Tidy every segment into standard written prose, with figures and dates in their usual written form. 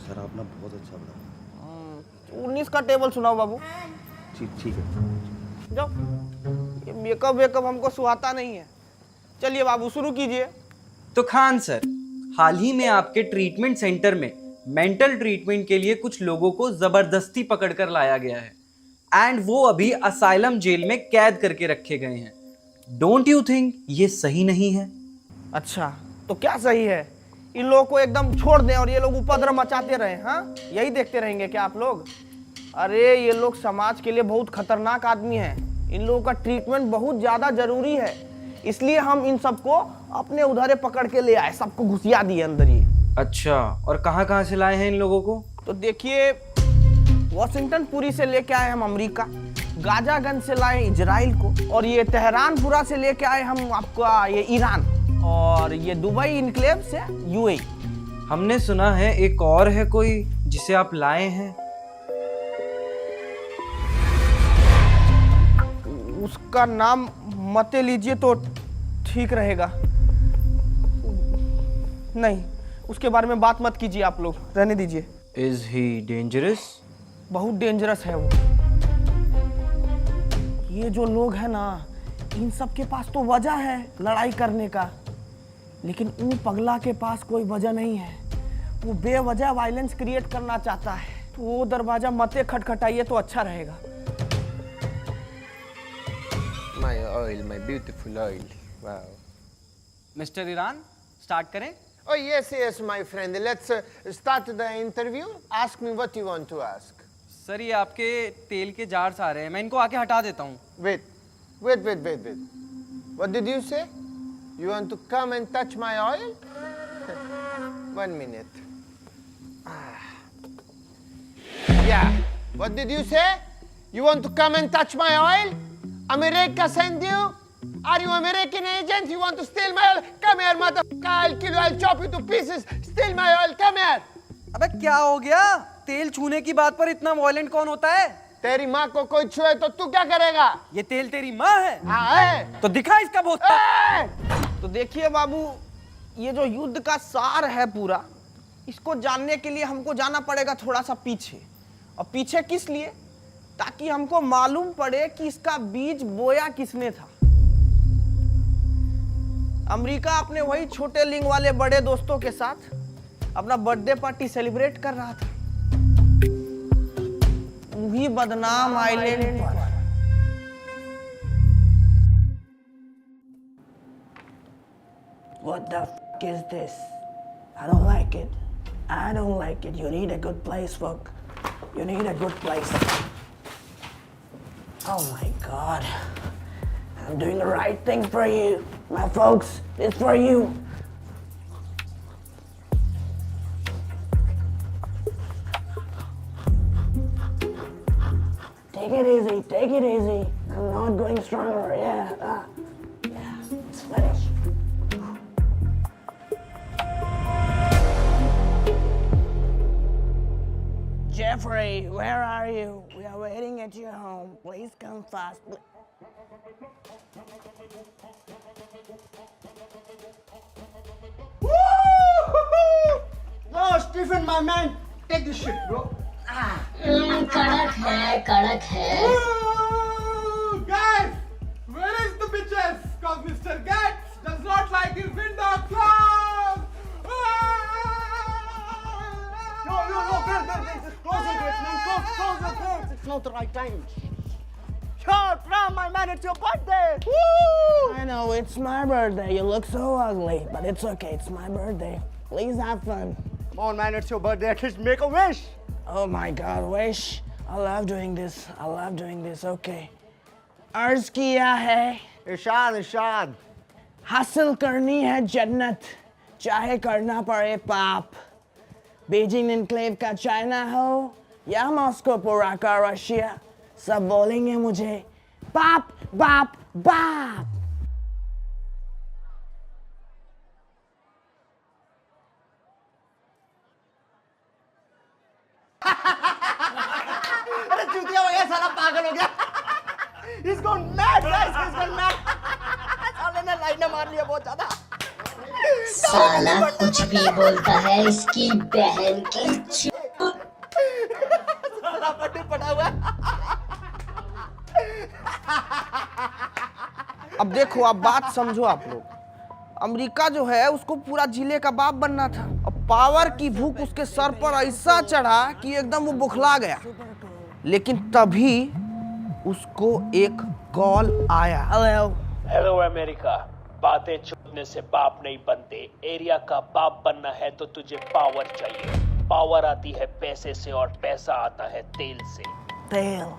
Sir आप ना बहुत अच्छा पढ़ा। 19 का टेबल सुनाओ बाबू। ठीक है। जाओ, ये मेकअप वेकअप हमको सुहाता नहीं है। चलिए बाबू शुरू कीजिए। तो खान सर, हाल ही में आपके ट्रीटमेंट सेंटर में मेंटल ट्रीटमेंट के लिए कुछ लोगों को जबरदस्ती पकड़कर लाया गया है एंड वो अभी असाइलम जेल में कैद करके रखे गए हैं। डोंट यू थिंक ये सही नहीं है? अच्छा, तो क्या सही है? इन लोगों को एकदम छोड़ दें और ये लोग उपद्रव मचाते रहे? हाँ, यही देखते रहेंगे क्या आप लोग? अरे ये लोग समाज के लिए बहुत खतरनाक आदमी हैं। इन लोगों का ट्रीटमेंट बहुत ज़्यादा जरूरी है, इसलिए हम इन सबको अपने उधरे पकड़ के ले आए, सबको घुसिया दिए अंदर ही। अच्छा, और कहाँ से लाए हैं इन लोगों को? तो देखिए, वाशिंगटन पुरी से लेके आए हम अमेरिका, गाजागंज से लाए इजराइल को, और ये तेहरानपुरा से लेके आए हम आपका ये ईरान, और ये दुबई इनक्लेव से यूएई। हमने सुना है एक और है कोई जिसे आप लाए हैं। उसका नाम मत लीजिए तो ठीक रहेगा। नहीं, उसके बारे में बात मत कीजिए, आप लोग रहने दीजिए। Is he dangerous? बहुत डेंजरस है वो। ये जो लोग हैं ना, इन सब के पास तो वजह है लड़ाई करने का, लेकिन उन पगला के पास कोई वजह नहीं है। वो बेवजह वायलेंस क्रिएट करना चाहता है, तो वो दरवाजा मते खटखटाइए तो अच्छा रहेगा। My oil, my beautiful oil. Wow. Mister Iran, start करें? Oh yes, my friend. Let's start the interview. Ask me what you want to ask. Sir, ये आपके तेल के जार्स आ रहे हैं, मैं इनको आके हटा देता हूँ। Wait. What did you say? You want to come and touch my oil? 1 minute. Yeah. What did you say? You want to come and touch my oil? America send you? Are you American agent? You want to steal my oil? Come here, motherfucker! I'll kill you. I'll chop you to pieces. Steal my oil. Come here. अबे क्या हो गया? तेल छूने की बात पर इतना वायलेंट कौन होता है? तेरी माँ को कोई छुए तो तू क्या करेगा? ये तेल तेरी माँ है? हाँ है। तो दिखा इसका बोतल। तो देखिए बाबू, ये जो युद्ध का सार है पूरा, इसको जानने के लिए हमको जाना पड़ेगा थोड़ा सा पीछे। और पीछे किस लिए? ताकि हमको मालूम पड़े कि इसका बीज बोया किसने था। अमेरिका अपने वही छोटे लिंग वाले बड़े दोस्तों के साथ अपना बर्थडे पार्टी सेलिब्रेट कर रहा था, वही बदनाम आइलैंड पर। What the f is this? I don't like it. I don't like it. You need a good place, folk. You need a good place. Oh my God. I'm doing the right thing for you. My folks, it's for you. Take it easy, take it easy. I'm not going stronger, yeah. Yeah, it's finished. Jeffrey, where are you? We are waiting at your home. Please come fast. No, Stephen, my man, take this shit, bro. कड़क है। Guys, where is the bitches? Cause Mr. Gats does not like his window closed. No, close the gates, man. Close the gates. It's not the right time. Shut up, my man. It's your birthday. Woo! I know, it's my birthday. You look so ugly, but it's okay. It's my birthday. Please have fun. Come on, man. It's your birthday. At least make a wish. Oh my God, wish. I love doing this. I love doing this. Okay. अर्ज किया है, Ishan. हासिल करनी है जन्नत, चाहे करना पड़े पाप। बीजिंग इनक्लेव का चाइना हो या मॉस्को पूरा का रशिया, सब बोलेंगे मुझे बाप बाप बाप। अरे चूतिया हो गया, साला पागल हो गया। He's gone mad, guys. He's gone mad. साले ने लाइनें मार लिया बहुत ज्यादा। साला कुछ भी बोलता है, इसकी बहन की अब देखो, आप बात समझो आप लोग। अमेरिका जो है उसको पूरा जिले का बाप बनना था। अब पावर की भूख उसके सर पर ऐसा चढ़ा कि एकदम वो बुखला गया। लेकिन तभी उसको एक कॉल आया। हेलो अमेरिका, बातें छुपने से बाप नहीं बनते। एरिया का बाप बनना है तो तुझे पावर चाहिए। पावर आती है पैसे से और पैसा आता है तेल से। तेल,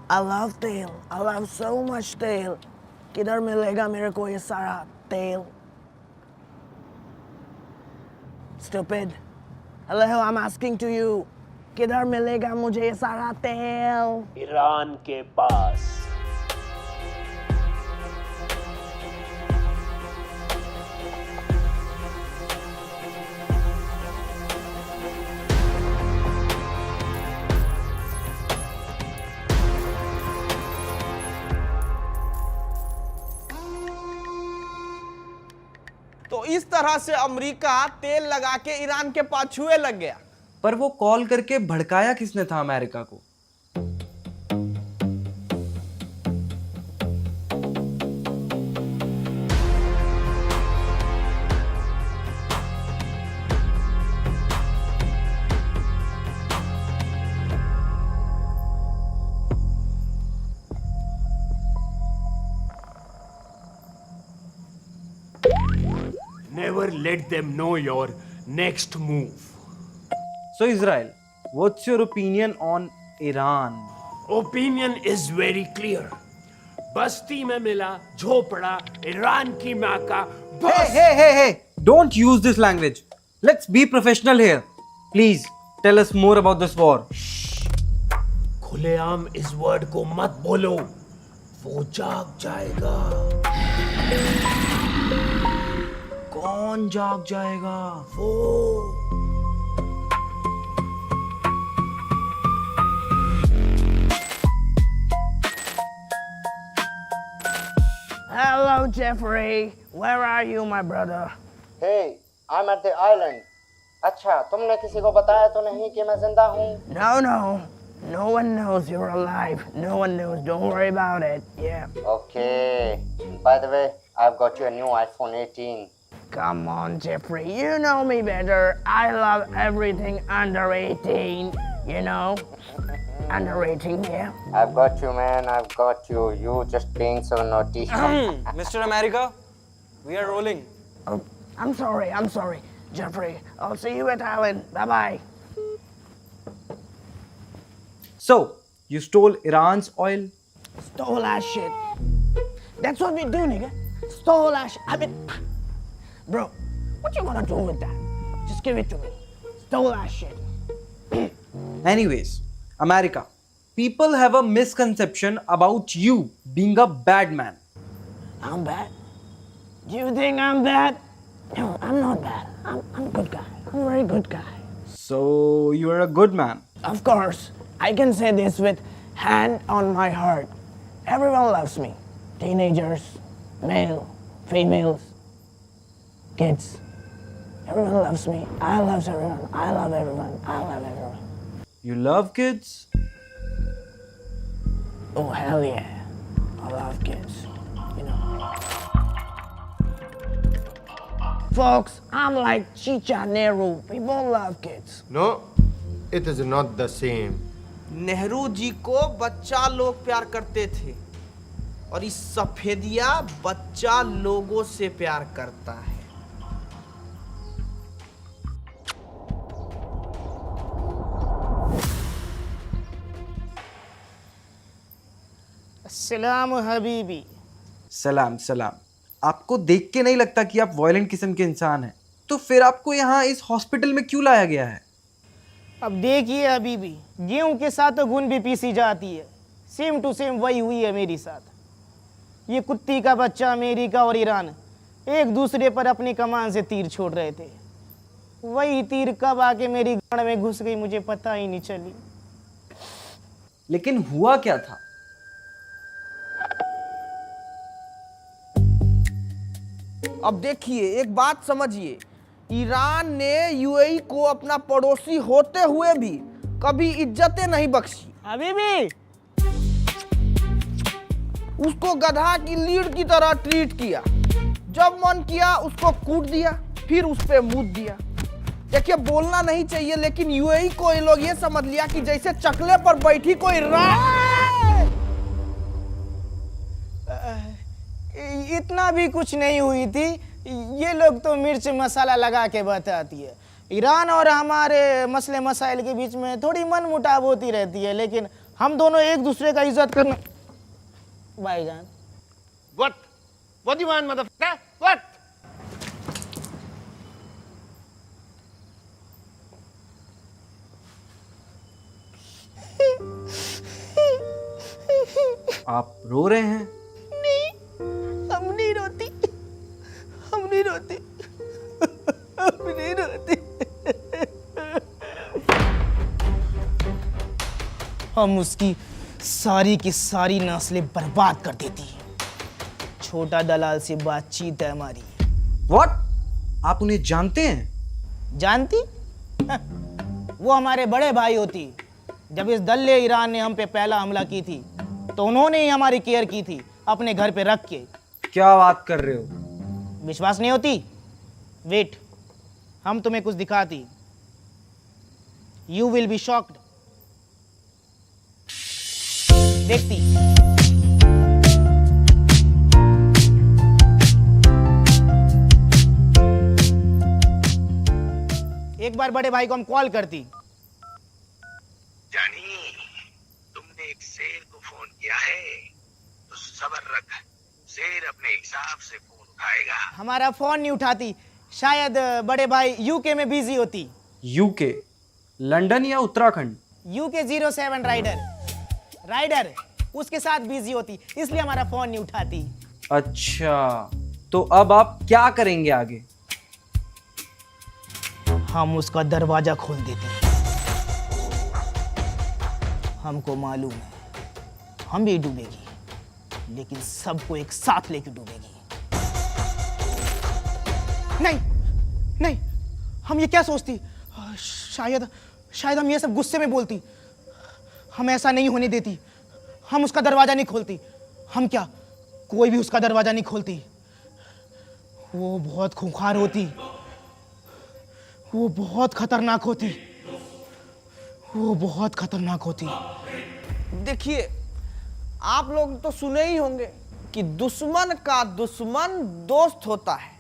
I love तेल, I love so much तेल। किधर मिलेगा मेरे को ये सारा तेल? Stupid. Hello, I'm asking to you. किधर मिलेगा मुझे ये सारा तेल? ईरान के पास। तो इस तरह से अमेरिका तेल लगा के ईरान के पाछुए लग गया। पर वो कॉल करके भड़काया किसने था अमेरिका को? Never let them know your next move. So Israel, what's your opinion on Iran? Opinion is very clear. बस्ती में मिला झोपड़ा ईरान की माँ का बस। Hey! Don't use this language. Let's be professional here. Please tell us more about this war. खुलेआम इस word को मत बोलो, वो जाग जाएगा। कौन जाग जाएगा? वो Hello, Jeffrey. Where are you, my brother? Hey, I'm at the island. अच्छा, तुमने किसी को बताया तो नहीं कि मैं जिंदा हूँ? No one knows you're alive. No one knows. Don't worry about it. Yeah. Okay. By the way, I've got you a new iPhone 18. Come on, Jeffrey. You know me better. I love everything under 18. You know? Under 18, yeah. I've got you, man. I've got you. You just being so naughty. Mr. America, we are rolling. Oh, I'm sorry. Jeffrey, I'll see you at Island. Bye-bye. So, you stole Iran's oil? Stole that shit. That's what we do, nigga. Stole that shit. I mean, bro, what you gonna do with that? Just give it to me. Stole that shit. Anyways, America, people have a misconception about you being a bad man. I'm bad? Do you think I'm bad? No, I'm not bad. I'm a good guy. I'm a very good guy. So, you are a good man. Of course, I can say this with hand on my heart. Everyone loves me. Teenagers, male, females, kids. Everyone loves me. I love everyone. I love everyone. I love everyone. You love kids? Oh, hell yeah. I love kids. You know. Folks, I'm like Chicha Nehru. People love kids. No, it is not the same. Nehru ji को बच्चा लोग प्यार करते थे और इस सफेदिया बच्चा लोगों से प्यार करता है। सलाम हबीबी। सलाम सलाम। आपको देख के नहीं लगता कि आप वायलेंट किस्म के इंसान हैं, तो फिर आपको यहाँ इस हॉस्पिटल में क्यों लाया गया है? अब देखिए हबीबी, गेहूं के साथ तो घुन भी पीसी जाती है। सेम टू सेम वही हुई है मेरे साथ। ये कुत्ती का बच्चा अमेरिका और ईरान एक दूसरे पर अपनी कमान से तीर छोड़ रहे थे। वही तीर कब आके मेरी गांड में घुस गई मुझे पता ही नहीं चली। लेकिन हुआ क्या था? अब देखिए, एक बात समझिए, ईरान ने यूएई को अपना पड़ोसी होते हुए भी कभी इज्जतें नहीं बख्शी। हबीबी, उसको गधा की लीड की तरह ट्रीट किया। जब मन किया उसको कूट दिया, फिर उस पे मूत दिया। देखिए बोलना नहीं चाहिए, लेकिन यूएई को ये लोग ये समझ लिया कि जैसे चकले पर बैठी कोई इतना भी कुछ नहीं हुई थी। ये लोग तो मिर्च मसाला लगा के बताती है। ईरान और हमारे मसले मसाइल के बीच में थोड़ी मन मुटाव होती रहती है, लेकिन हम दोनों एक दूसरे का इज्जत करना। भाईजान What? What do you want, motherfucker? What? आप रो रहे हैं? हम नहीं रोती, हम नहीं रोती, हम नहीं रोती। हम उसकी सारी की सारी नस्लें बर्बाद कर देती। छोटा दलाल से बातचीत है हमारी। What? आप उन्हें जानते हैं? जानती? वो हमारे बड़े भाई होती। जब इस दल्ले ईरान ने हम पे पहला हमला की थी तो उन्होंने ही हमारी केयर की थी, अपने घर पे रख के। क्या बात कर रहे हो? विश्वास नहीं होती? वेट, हम तुम्हें कुछ दिखाती। You will be shocked. देखती। एक बार बड़े भाई को हम कॉल करती। जानी, तुमने एक शेर को फोन किया है तो सब्र रख, शेर अपने हिसाब से फोन उठाएगा। हमारा फोन नहीं उठाती, शायद बड़े भाई यूके में बिजी होती। यूके? लंदन या उत्तराखंड? यूके 07 राइडर उसके साथ बिजी होती, इसलिए हमारा फोन नहीं उठाती। अच्छा, तो अब आप क्या करेंगे आगे? हम उसका दरवाजा खोल देते। हमको मालूम है हम भी डूबेगी, लेकिन सबको एक साथ लेके डूबेगी। नहीं नहीं, हम ये क्या सोचती? शायद हम ये सब गुस्से में बोलती। हम ऐसा नहीं होने देती। हम उसका दरवाजा नहीं खोलती। हम क्या, कोई भी उसका दरवाजा नहीं खोलती। वो बहुत खूंखार होती, वो बहुत खतरनाक होती, वो बहुत खतरनाक होती। देखिए, आप लोग तो सुने ही होंगे कि दुश्मन का दुश्मन दोस्त होता है।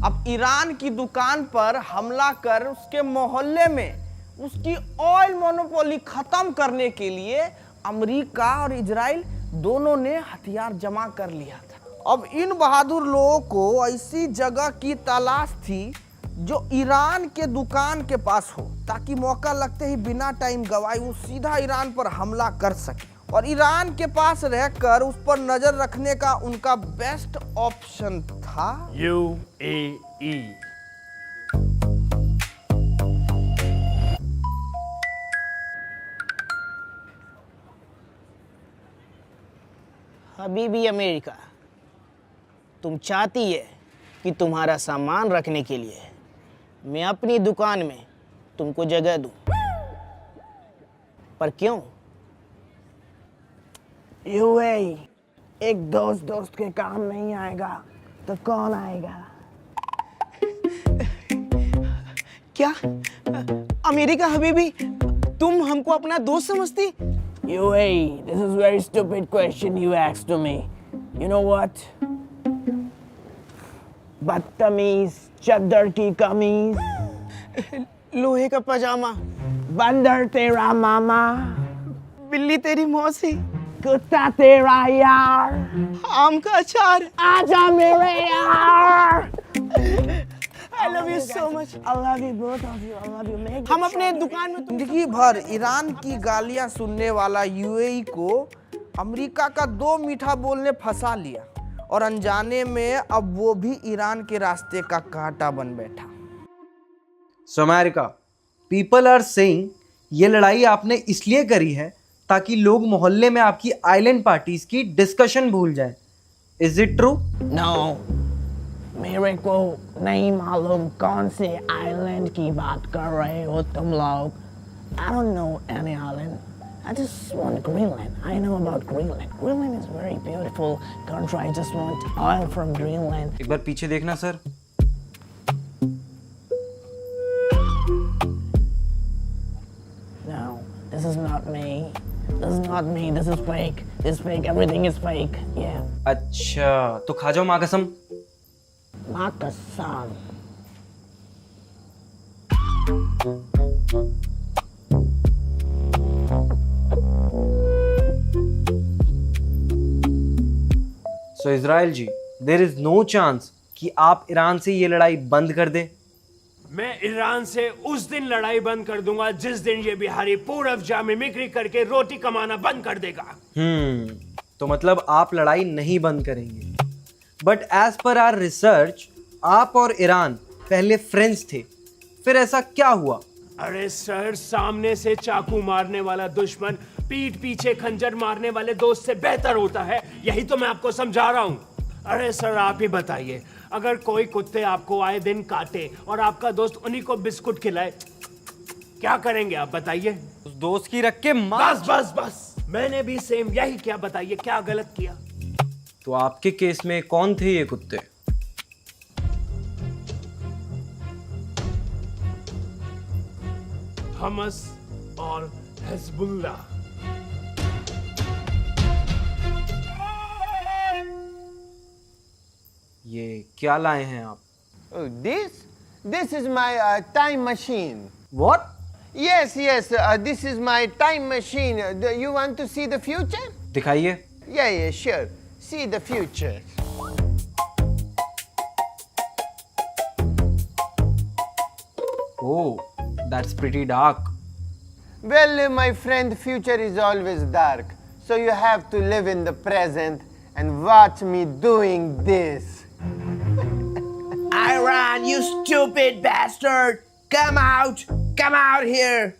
अब ईरान की दुकान पर हमला कर उसके मोहल्ले में उसकी ऑयल मोनोपोली खत्म करने के लिए अमेरिका और इजराइल दोनों ने हथियार जमा कर लिया था। अब इन बहादुर लोगों को ऐसी जगह की तलाश थी जो ईरान के दुकान के पास हो, ताकि मौका लगते ही बिना टाइम गवाए वो सीधा ईरान पर हमला कर सके। और ईरान के पास रहकर उस पर नजर रखने का उनका बेस्ट ऑप्शन था UAE। हबीबी अमेरिका, तुम चाहती है कि तुम्हारा सामान रखने के लिए मैं अपनी दुकान में तुमको जगह दूं, पर क्यों? यूएई एक दोस्त के काम नहीं आएगा तो कौन आएगा? क्या अमेरिका हबीबी, तुम हमको अपना दोस्त समझती? UAE, this is very stupid question you asked to me. You know what? बदतमीज, चद्दर की कमीज, लोहे का पजामा, बंदर तेरा मामा, बिल्ली तेरी मौसी, कुत्ता तेरा यार, आम का अचार। आजा मेरे यार। I love you so much. I love you both of you. I love you. Make हम अपने दुकान में जिंदगी भर ईरान की गालियां सुनने वाला यूएई को अमेरिका का 2 मीठा बोल ने फंसा लिया, और अनजाने में अब वो भी ईरान के रास्ते का कांटा बन बैठा। So America, people are saying ये लड़ाई आपने इसलिए करी है ताकि लोग मोहल्ले में आपकी आइलैंड पार्टीज की डिस्कशन भूल जाएं। Is it true? No, मेरे को नहीं मालूम कौन से आइलैंड की बात कर रहे हो तुम लोग। I don't know any island. I just want Greenland. I know about Greenland. Greenland is very beautiful country. I just want oil from Greenland. एक बार पीछे देखना sir. No, this is not me. This is not me. This is fake. This is fake. Everything is fake. Yeah. अच्छा, तो खा जाओ माँ कसम. माँ कसम. So Israel ji, there is no chance कि आप ईरान से ये लड़ाई बंद कर दे. मैं ईरान से उस दिन लड़ाई बंद कर दूंगा जिस दिन ये बिहारी पूरब जा मिमिक्री करके रोटी कमाना बंद कर देगा. तो मतलब आप लड़ाई नहीं बंद करेंगे. But as per our research आप और ईरान पहले फ्रेंड्स थे, फिर ऐसा क्या हुआ? अरे सर, सामने से चाकू मारने वाला दुश्मन पीठ पीछे खंजर मारने वाले दोस्त से बेहतर होता है. यही तो मैं आपको समझा रहा हूँ. अरे सर, आप ही बताइए, अगर कोई कुत्ते आपको आए दिन काटे और आपका दोस्त उन्हीं को बिस्कुट खिलाए, क्या करेंगे आप बताइए? उस दोस्त की रख के मार. बस बस बस, मैंने भी सेम यही किया. बताइए क्या गलत किया? तो आपके केस में कौन थे ये कुत्ते? हमस और हिजबुल्लाह. ये क्या लाए हैं आप? Oh, this is my time machine. What? Yes, this is my time machine. You want to see the future? दिखाइए. Yeah, sure. See the future. Oh, that's pretty dark. Well, my friend, future is always dark. So you have to live in the present and watch me doing this. Iran, you stupid bastard! Come out! Come out here!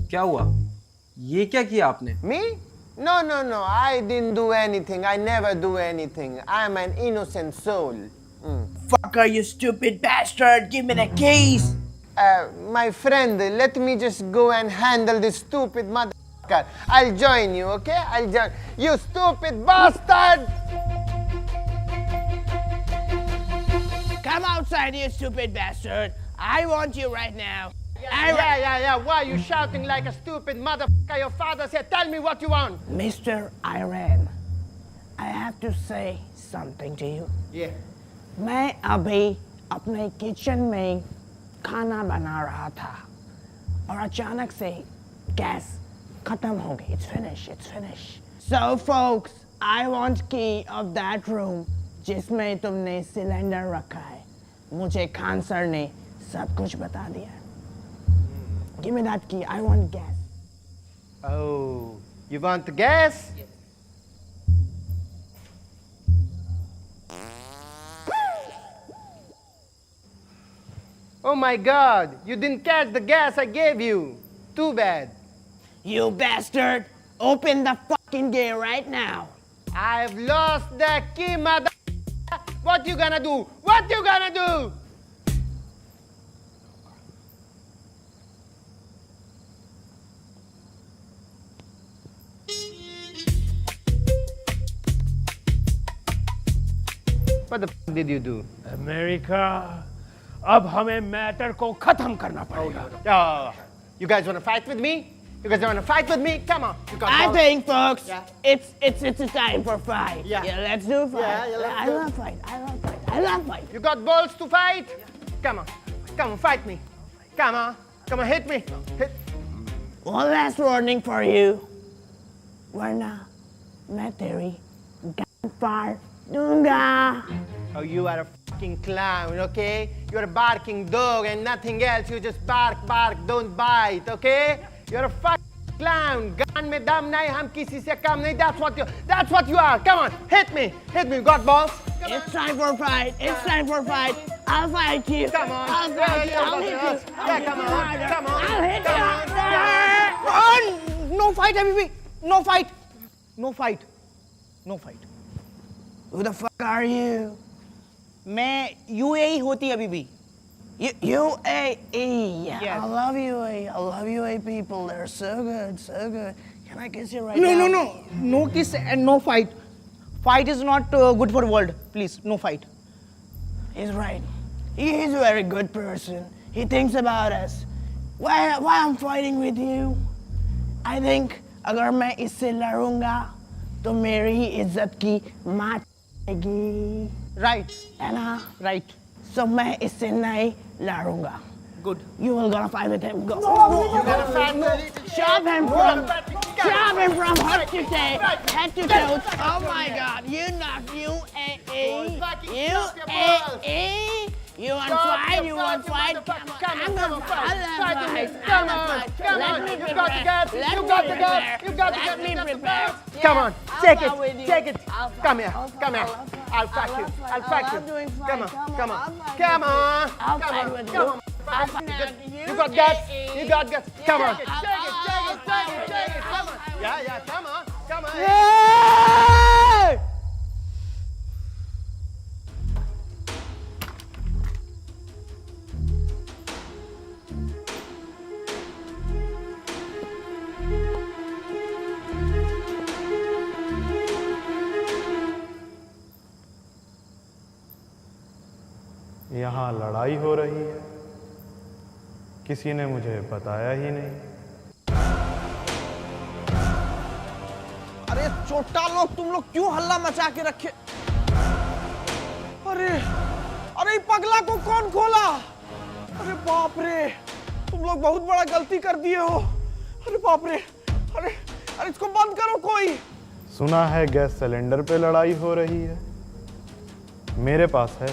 क्या हुआ? ये क्या किया आपने? Me? No. I didn't do anything. I never do anything. I'm an innocent soul. Fucker, you stupid bastard! Give me the keys! My friend, let me just go and handle this stupid motherfucker. I'll join you, okay? I'll join you, stupid bastard! Come outside, you stupid bastard! I want you right now. Yeah. Why are you shouting like a stupid motherfucker? Your father said, tell me what you want. Mr. Iran, I have to say something to you. Yeah. मैं अभी अपने kitchen में खाना बना रहा था और अचानक से गैस खत्म हो गई. It's finished. So folks, I want key of that room जिसमें तुमने सिलेंडर रखा है. मुझे खान सर ने सब कुछ बता दिया. Give me that key. I want gas. Oh, you want the gas? Yes. Oh my God, you didn't catch the gas I gave you. Too bad. You bastard! Open the fucking gate right now. I've lost the key, mother. What you gonna do? What you gonna do? What the f did you do? America, अब हमें matter को खत्म करना पड़ेगा. You guys wanna fight with me? You guys wanna fight with me? Come on. You got I balls? think, folks, Yeah. it's time for fight. Yeah. Let's do fight. Yeah, let's I do it. love fight. I love fight. You got balls to fight? Come on, fight me. Come on, hit me. Hit. One last warning for you. वरना मैं तेरी gun फाड़ दूंगा. Oh, you are a fucking clown, okay? You're a barking dog and nothing else. You just bark, don't bite, okay? You're a fucking clown. Gun में दम नहीं, हम किसी से कम नहीं. That's what you are. Come on, hit me. You got balls? It's time for fight. I'll fight you. Come on. I'll fight you. I'll hit you. Yeah, come on. I'll hit Come you. on. No fight, Habibi. No fight. Who the fuck are you? मैं UAE होती अभी भी. UAE. Yeah, Yes. I love UAE. I love UAE people. They're so good, so good. Can I kiss you right No, now? no, no. No kiss and no fight. Fight is not good for world. Please, no fight. He's right. He's a very good person. He thinks about us. Why I'm fighting with you? I think अगर मैं इससे लड़ूंगा तो मेरी इज्जत की मार जाएगी, Right, है ना? right. So मैं इससे नहीं लड़ूंगा. Good. You will gonna fight with him. Go. You're gonna fight with Shove him from head to toe. Oh my God! You knocked UAE. UAE. You want fight? You want fight? Come on! I'm gonna fight. Come on! Let me You got the guts! prepare. You got the guts! You got the Let guts! me You got the prepare. guts! Come on! I'll Take fight with it! you. Take it! I'll fight. Come here! I'll Come here! fight. I'll fight you! I'll fight I love doing you! fight. Come on! Come I'll on! fight Come with on! you. I'll Come fight on! with Come you. on! I'll fight You got guts! You got guts! Come on! Take Take it. it! Come on! Yeah! Come on! Come on! Hey! यहाँ लड़ाई हो रही है, किसी ने मुझे बताया ही नहीं। अरे छोटा लोग, तुम लोग क्यों हल्ला मचा के रखे? अरे अरे पगला को कौन खोला? अरे बाप रे, तुम लोग बहुत बड़ा गलती कर दिए हो। अरे बाप रे, अरे अरे इसको बंद करो कोई। सुना है गैस सिलेंडर पे लड़ाई हो रही है, मेरे पास है।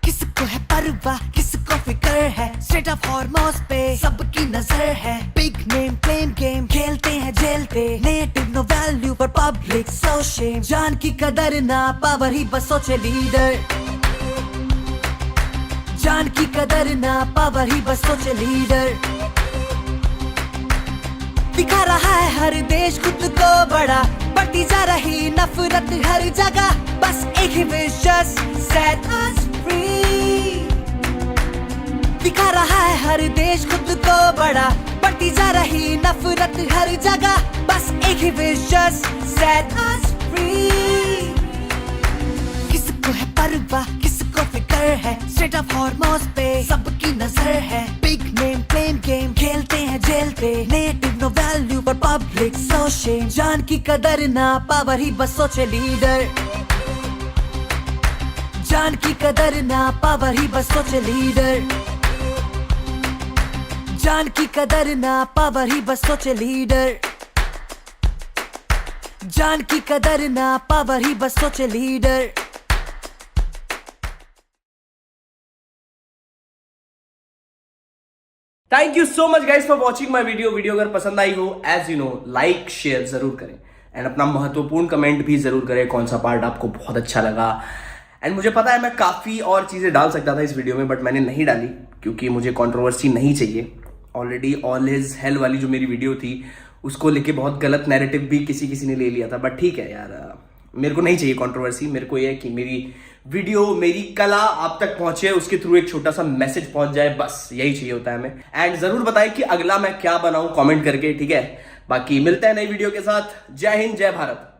किसको है परवाह, किसको फिक्र है, स्ट्रेट ऑफ हॉर्मोन्स पे सबकी नजर है। बिग नेम क्लेम गेम खेलते हैं जेलते, नेटिव नो वैल्यू पर पब्लिक सो शेम। जान की कदर ना पावर ही बस सोचे लीडर, जान की कदर ना पावर ही बस सोचे लीडर। दिखा रहा है हर देश खुद को बड़ा, बढ़ती जा रही नफरत हर जगह, बस एक ही विश जस्ट सेट अस फ्री। दिखा रहा है हर देश खुद को बड़ा, बढ़ती जा रही नफरत हर जगह, बस एक ही विश जस्ट सेट अस फ्री। किसको है परवाह, किसको फिक्र है, स्ट्रेट ऑफ हॉर्मोन्स पे सबकी नजर है। बिग नेम क्लेम गेम खेलते हैं जेलते, नेटिव नो वैल्यू पर पब्लिक सो शेम। जान की कदर ना पावर ही बस सोचे लीडर, जान की कदर ना पावर ही बस सोचे लीडर, जान की कदर ना पावर ही बस सोचे लीडर, जान की कदर ना पावर ही बस सोचे leader. Thank you so much guys for watching my video अगर पसंद आई हो, as you know, like share जरूर करें एंड अपना महत्वपूर्ण कमेंट भी जरूर करें कौन सा पार्ट आपको बहुत अच्छा लगा। एंड मुझे पता है मैं काफ़ी और चीज़ें डाल सकता था इस वीडियो में, बट मैंने नहीं डाली क्योंकि मुझे कंट्रोवर्सी नहीं चाहिए। ऑलरेडी ऑल इज हेल वाली जो मेरी वीडियो थी उसको लेके बहुत गलत नैरेटिव भी किसी ने ले लिया था, बट ठीक है यार, मेरे को नहीं चाहिए कंट्रोवर्सी। मेरे को ये है कि मेरी वीडियो, मेरी कला आप तक पहुंचे, उसके थ्रू एक छोटा सा मैसेज पहुंच जाए, बस यही चाहिए होता है हमें। एंड जरूर बताएं कि अगला मैं क्या बनाऊं कमेंट करके, ठीक है। बाकी मिलते हैं नई वीडियो के साथ। जय हिंद, जय भारत।